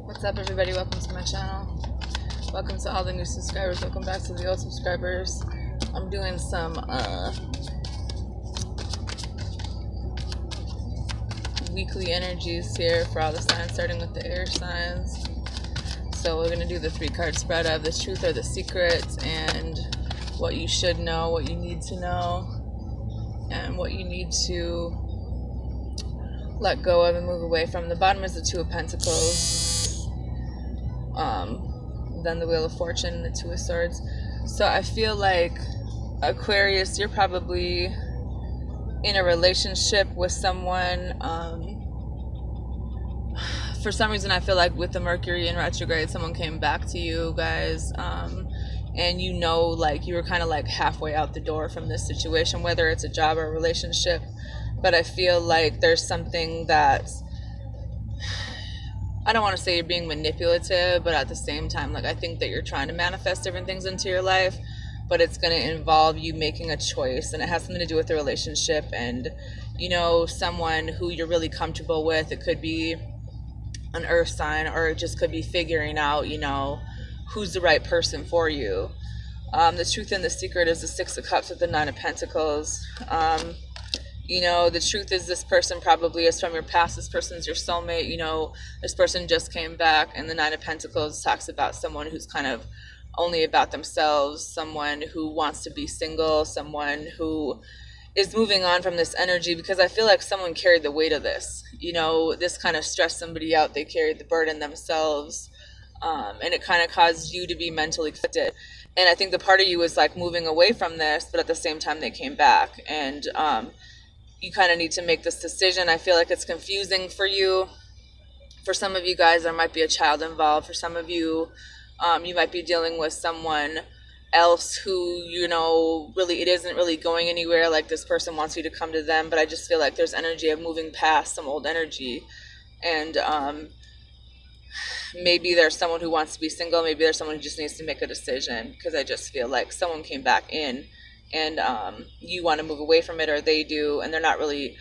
What's up, everybody? Welcome to my channel. Welcome to all the new subscribers. Welcome back to the old subscribers. I'm doing some weekly energies here for all the signs, starting with the air signs. So we're going to do the 3-card spread of the truth or the secrets, and what you should know, what you need to know, and what you need to let go of and move away from. The bottom is the 2 of Pentacles. Then the Wheel of Fortune and the 2 of Swords. So I feel like, Aquarius, you're probably in a relationship with someone. For some reason, I feel like with the Mercury in retrograde, someone came back to you guys, and you know, like, you were kind of like halfway out the door from this situation, whether it's a job or a relationship. But I feel like there's something that, I don't want to say you're being manipulative, but at the same time, like, I think that you're trying to manifest different things into your life, but it's going to involve you making a choice, and it has something to do with the relationship and, you know, someone who you're really comfortable with. It could be an earth sign, or it just could be figuring out, you know, who's the right person for you. The truth and the secret is the 6 of Cups with the 9 of Pentacles. You know, the truth is this person probably is from your past. This person's your soulmate. You know, this person just came back. And the 9 of Pentacles talks about someone who's kind of only about themselves, someone who wants to be single, someone who is moving on from this energy, because I feel like someone carried the weight of this. You know, this kind of stressed somebody out. They carried the burden themselves. And it kind of caused you to be mentally affected. And I think the part of you is like moving away from this, but at the same time they came back. And you kind of need to make this decision. I feel like it's confusing for you. For some of you guys, there might be a child involved. For some of you, you might be dealing with someone else who, you know, really, it isn't really going anywhere. Like, this person wants you to come to them, but I just feel like there's energy of moving past some old energy. And maybe there's someone who wants to be single. Maybe there's someone who just needs to make a decision, because I just feel like someone came back in, and you want to move away from it, or they do, and they're not really,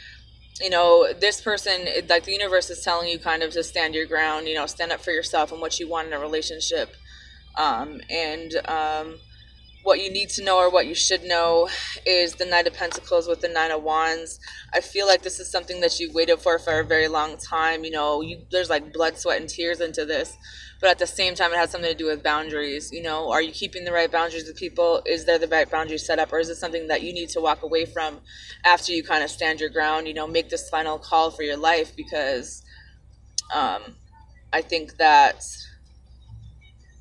you know, this person, like, the universe is telling you kind of to stand your ground, you know, stand up for yourself and what you want in a relationship. What you need to know, or what you should know, is the 9 of Pentacles with the 9 of Wands. I feel like this is something that you've waited for a very long time. You know, there's like blood, sweat, and tears into this. But at the same time, it has something to do with boundaries. You know, are you keeping the right boundaries with people? Is there the right boundaries set up? Or is it something that you need to walk away from after you kind of stand your ground, you know, make this final call for your life? Because I think that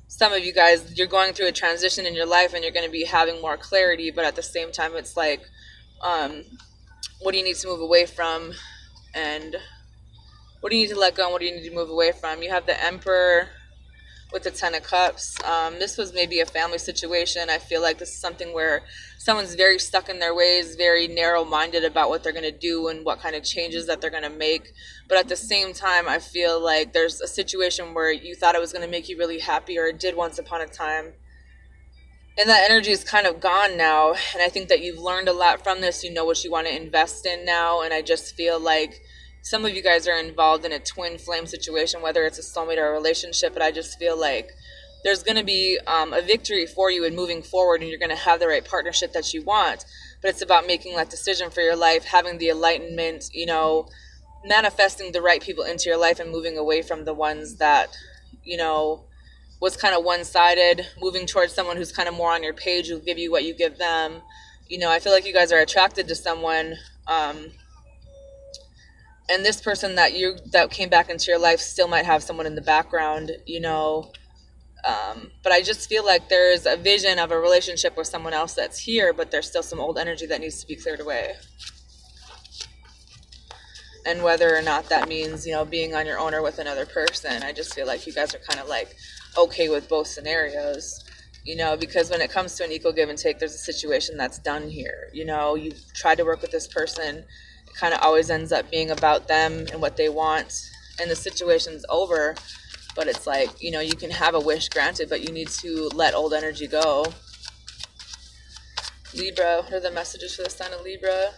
some of you guys, you're going through a transition in your life, and you're going to be having more clarity, but at the same time, it's like, what do you need to move away from, and what do you need to let go, and what do you need to move away from? You have the Emperor with the 10 of Cups. This was maybe a family situation. I feel like this is something where someone's very stuck in their ways, very narrow-minded about what they're going to do and what kind of changes that they're going to make. But at the same time, I feel like there's a situation where you thought it was going to make you really happy, or it did once upon a time. And that energy is kind of gone now. And I think that you've learned a lot from this. You know what you want to invest in now. And I just feel like some of you guys are involved in a twin flame situation, whether it's a soulmate or a relationship. But I just feel like there's going to be a victory for you in moving forward, and you're going to have the right partnership that you want. But it's about making that decision for your life, having the enlightenment, you know, manifesting the right people into your life, and moving away from the ones that, you know, was kind of one-sided, moving towards someone who's kind of more on your page, who'll give you what you give them. You know, I feel like you guys are attracted to someone, and this person that came back into your life still might have someone in the background, you know. But I just feel like there's a vision of a relationship with someone else that's here, but there's still some old energy that needs to be cleared away. And whether or not that means, you know, being on your own or with another person, I just feel like you guys are kind of like okay with both scenarios, you know, because when it comes to an equal give and take, there's a situation that's done here. You know, you've tried to work with this person. It kind of always ends up being about them and what they want, and the situation's over. But it's like, you know, you can have a wish granted, but you need to let old energy go. Libra, what are the messages for the sign of Libra?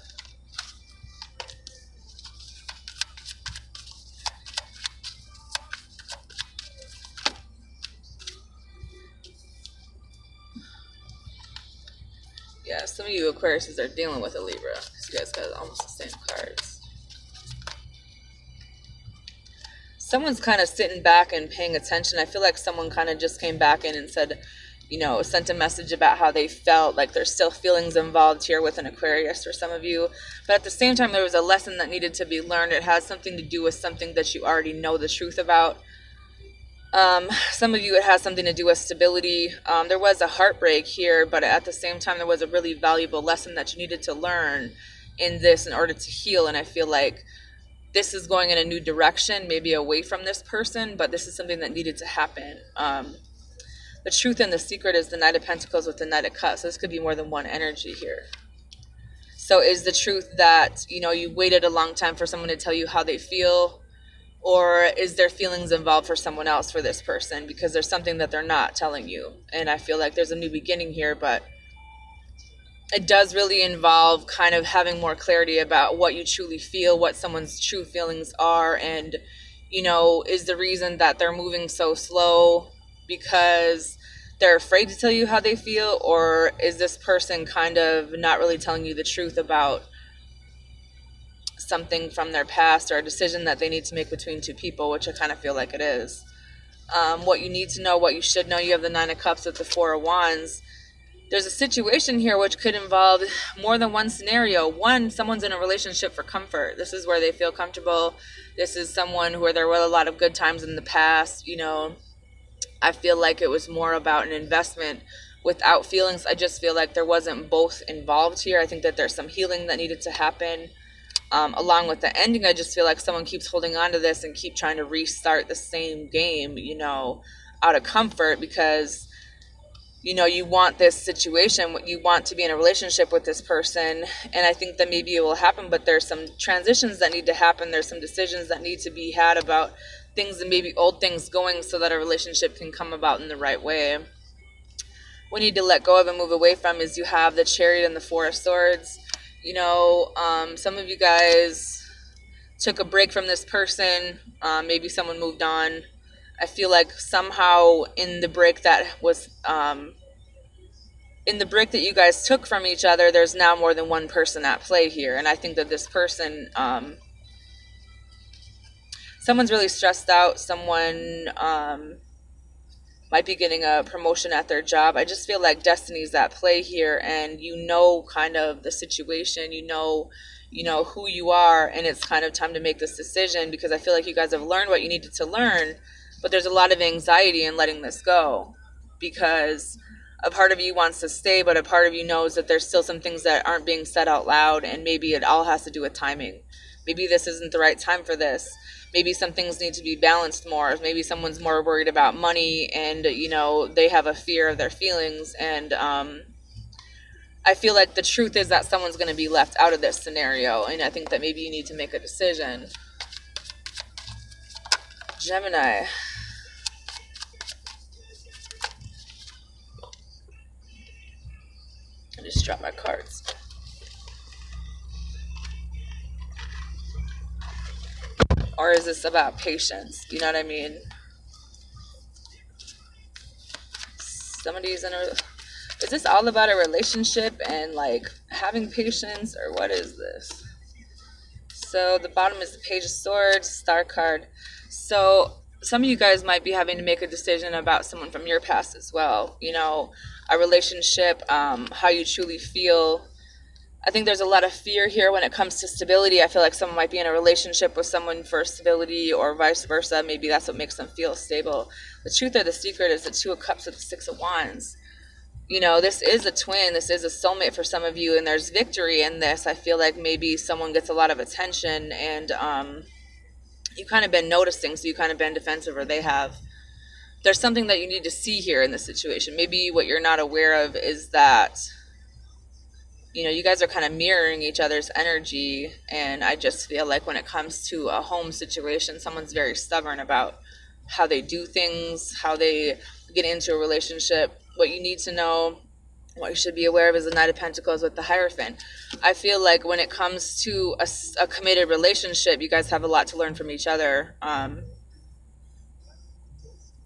Yeah, some of you Aquariuses are dealing with a Libra, because you guys got almost the same cards. Someone's kind of sitting back and paying attention. I feel like someone kind of just came back in and said, you know, sent a message about how they felt, like there's still feelings involved here with an Aquarius for some of you. But at the same time, there was a lesson that needed to be learned. It has something to do with something that you already know the truth about. Some of you, it has something to do with stability. There was a heartbreak here, but at the same time, there was a really valuable lesson that you needed to learn in this in order to heal. And I feel like this is going in a new direction, maybe away from this person, but this is something that needed to happen. The truth and the secret is the Knight of Pentacles with the Knight of Cups. So this could be more than one energy here. So is the truth that, you know, you waited a long time for someone to tell you how they feel? Or is there feelings involved for someone else for this person? Because there's something that they're not telling you. And I feel like there's a new beginning here, but it does really involve kind of having more clarity about what you truly feel, what someone's true feelings are. And, you know, is the reason that they're moving so slow because they're afraid to tell you how they feel? Or is this person kind of not really telling you the truth about something from their past or a decision that they need to make between two people, which I kind of feel like it is. What you need to know, what you should know. You have the Nine of Cups with the Four of Wands. There's a situation here which could involve more than one scenario. One, someone's in a relationship for comfort. This is where they feel comfortable. This is someone where there were a lot of good times in the past. You know, I feel like it was more about an investment without feelings. I just feel like there wasn't both involved here. I think that there's some healing that needed to happen. Along with the ending, I just feel like someone keeps holding on to this and keep trying to restart the same game, you know, out of comfort because, you know, you want this situation, you want to be in a relationship with this person. And I think that maybe it will happen, but there's some transitions that need to happen. There's some decisions that need to be had about things and maybe old things going so that a relationship can come about in the right way. We need to let go of and move away from is you have the Chariot and the Four of Swords. You know, some of you guys took a break from this person. Maybe someone moved on. I feel like somehow in the break that was, in the break that you guys took from each other, there's now more than one person at play here. And I think that this person, someone's really stressed out. Someone, might be getting a promotion at their job. I just feel like destiny's at play here, and you know kind of the situation, you know who you are, and it's kind of time to make this decision because I feel like you guys have learned what you needed to learn, but there's a lot of anxiety in letting this go because a part of you wants to stay, but a part of you knows that there's still some things that aren't being said out loud, and maybe it all has to do with timing. Maybe this isn't the right time for this. Maybe some things need to be balanced more. Maybe someone's more worried about money and, you know, they have a fear of their feelings. And I feel like the truth is that someone's going to be left out of this scenario. And I think that maybe you need to make a decision. Gemini. I just dropped my cards. Or is this about patience? You know what I mean? Somebody's in a... Is this all about a relationship and like having patience, or what is this? So the bottom is the Page of Swords, Star card. So some of you guys might be having to make a decision about someone from your past as well. You know, a relationship, how you truly feel. I think there's a lot of fear here when it comes to stability. I feel like someone might be in a relationship with someone for stability or vice versa. Maybe that's what makes them feel stable. The truth or the secret is the Two of Cups with the Six of Wands. You know, this is a twin. This is a soulmate for some of you, and there's victory in this. I feel like maybe someone gets a lot of attention, and you've kind of been noticing, so you've kind of been defensive, or they have. There's something that you need to see here in this situation. Maybe what you're not aware of is that, you know, you guys are kind of mirroring each other's energy, and I just feel like when it comes to a home situation, someone's very stubborn about how they do things, how they get into a relationship. What you need to know, what you should be aware of is the Knight of Pentacles with the Hierophant. I feel like when it comes to a committed relationship, you guys have a lot to learn from each other.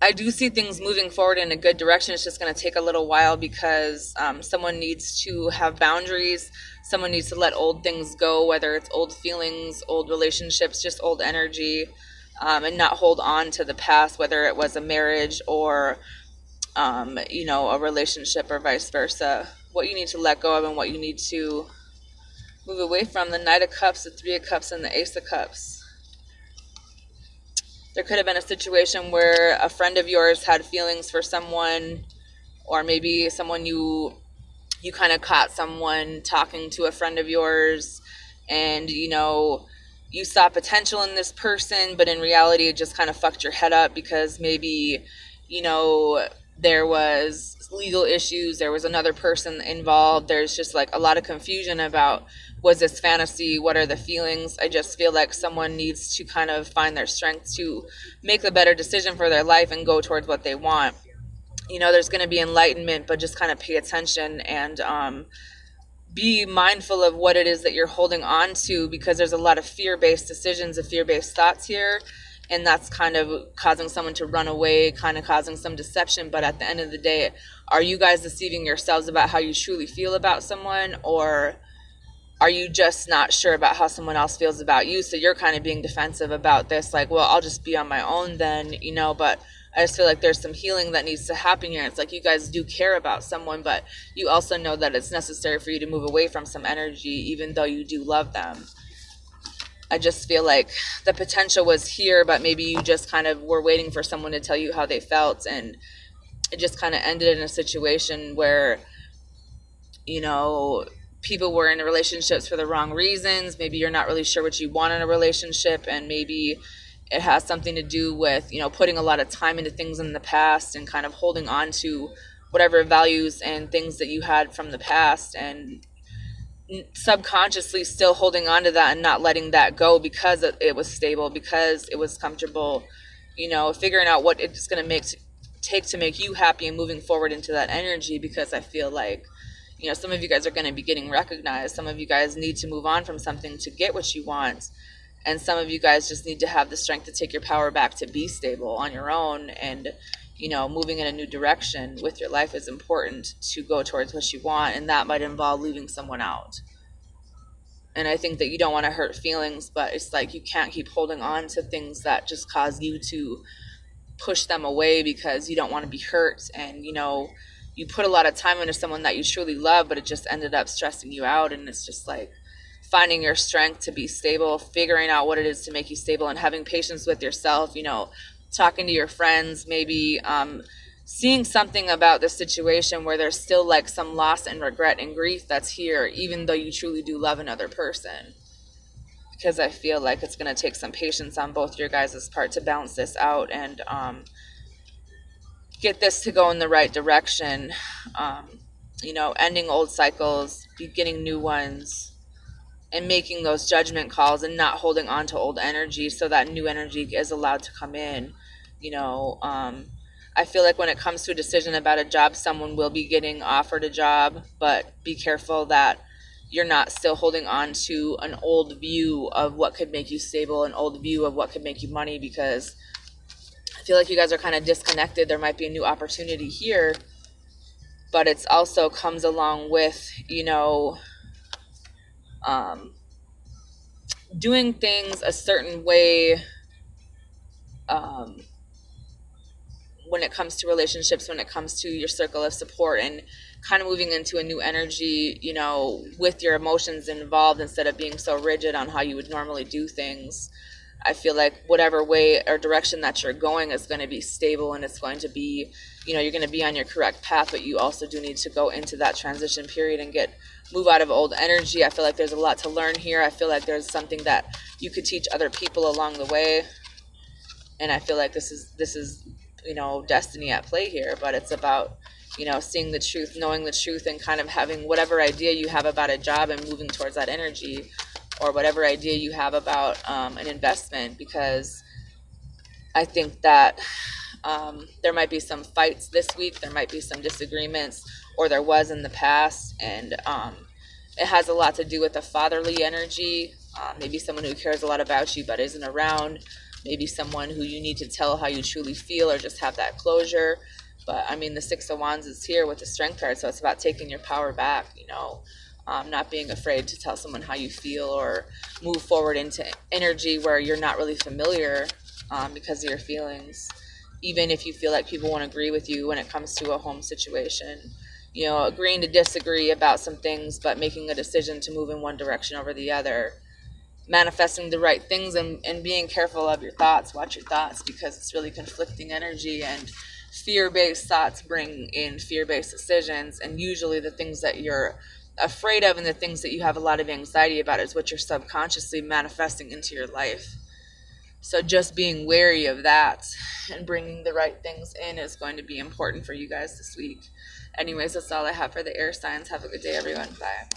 I do see things moving forward in a good direction. It's just going to take a little while because someone needs to have boundaries. Someone needs to let old things go, whether it's old feelings, old relationships, just old energy, and not hold on to the past, whether it was a marriage or, a relationship or vice versa. What you need to let go of and what you need to move away from: the Knight of Cups, the Three of Cups, and the Ace of Cups. There could have been a situation where a friend of yours had feelings for someone, or maybe someone you kind of caught someone talking to a friend of yours, and you saw potential in this person, but in reality it just kind of fucked your head up because maybe there was legal issues, there was another person involved, there's just like a lot of confusion about, was this fantasy, what are the feelings? I just feel like someone needs to kind of find their strength to make the better decision for their life and go towards what they want. There's going to be enlightenment, but just kind of pay attention and be mindful of what it is that you're holding on to, because there's a lot of fear-based decisions and fear-based thoughts here, and that's kind of causing someone to run away, kind of causing some deception. But at the end of the day, are you guys deceiving yourselves about how you truly feel about someone, or are you just not sure about how someone else feels about you? So you're kind of being defensive about this, like, well, I'll just be on my own then, but I just feel like there's some healing that needs to happen here. It's like you guys do care about someone, but you also know that it's necessary for you to move away from some energy, even though you do love them. I just feel like the potential was here, but maybe you just kind of were waiting for someone to tell you how they felt, and it just kind of ended in a situation where, people were in relationships for the wrong reasons. Maybe you're not really sure what you want in a relationship, and maybe it has something to do with, putting a lot of time into things in the past and kind of holding on to whatever values and things that you had from the past, and subconsciously still holding on to that and not letting that go because it was stable, because it was comfortable, figuring out what it's going to take to make you happy and moving forward into that energy. Because I feel like, some of you guys are going to be getting recognized. Some of you guys need to move on from something to get what you want. And some of you guys just need to have the strength to take your power back to be stable on your own. And, moving in a new direction with your life is important to go towards what you want. And that might involve leaving someone out. And I think that you don't want to hurt feelings, but it's like you can't keep holding on to things that just cause you to push them away because you don't want to be hurt. And, you put a lot of time into someone that you truly love, but it just ended up stressing you out. And it's just like finding your strength to be stable, figuring out what it is to make you stable, and having patience with yourself, talking to your friends, maybe seeing something about the situation where there's still like some loss and regret and grief that's here, even though you truly do love another person. Because I feel like it's going to take some patience on both your guys' part to balance this out and get this to go in the right direction. Ending old cycles, beginning new ones, and making those judgment calls and not holding on to old energy so that new energy is allowed to come in. I feel like when it comes to a decision about a job, someone will be getting offered a job, but be careful that you're not still holding on to an old view of what could make you stable, an old view of what could make you money, because I feel like you guys are kind of disconnected. There might be a new opportunity here, but it's also comes along with, doing things a certain way when it comes to relationships, when it comes to your circle of support, and kind of moving into a new energy, with your emotions involved instead of being so rigid on how you would normally do things. I feel like whatever way or direction that you're going is going to be stable, and it's going to be, you're going to be on your correct path, but you also do need to go into that transition period and move out of old energy. I feel like there's a lot to learn here. I feel like there's something that you could teach other people along the way. And I feel like this is destiny at play here, but it's about, seeing the truth, knowing the truth, and kind of having whatever idea you have about a job and moving towards that energy, or whatever idea you have about an investment, because I think that there might be some fights this week, there might be some disagreements, or there was in the past, and it has a lot to do with the fatherly energy, maybe someone who cares a lot about you but isn't around. maybe someone who you need to tell how you truly feel or just have that closure. But I mean, the Six of Wands is here with the Strength card, so it's about taking your power back, not being afraid to tell someone how you feel or move forward into energy where you're not really familiar, because of your feelings, even if you feel like people won't agree with you when it comes to a home situation. Agreeing to disagree about some things, but making a decision to move in one direction over the other, manifesting the right things, and being careful of your thoughts. Watch your thoughts, because it's really conflicting energy, and fear-based thoughts bring in fear-based decisions, and usually the things that you're afraid of and the things that you have a lot of anxiety about is what you're subconsciously manifesting into your life. So just being wary of that and bringing the right things in is going to be important for you guys this week. Anyways, that's all I have for the air signs. Have a good day, everyone. Bye.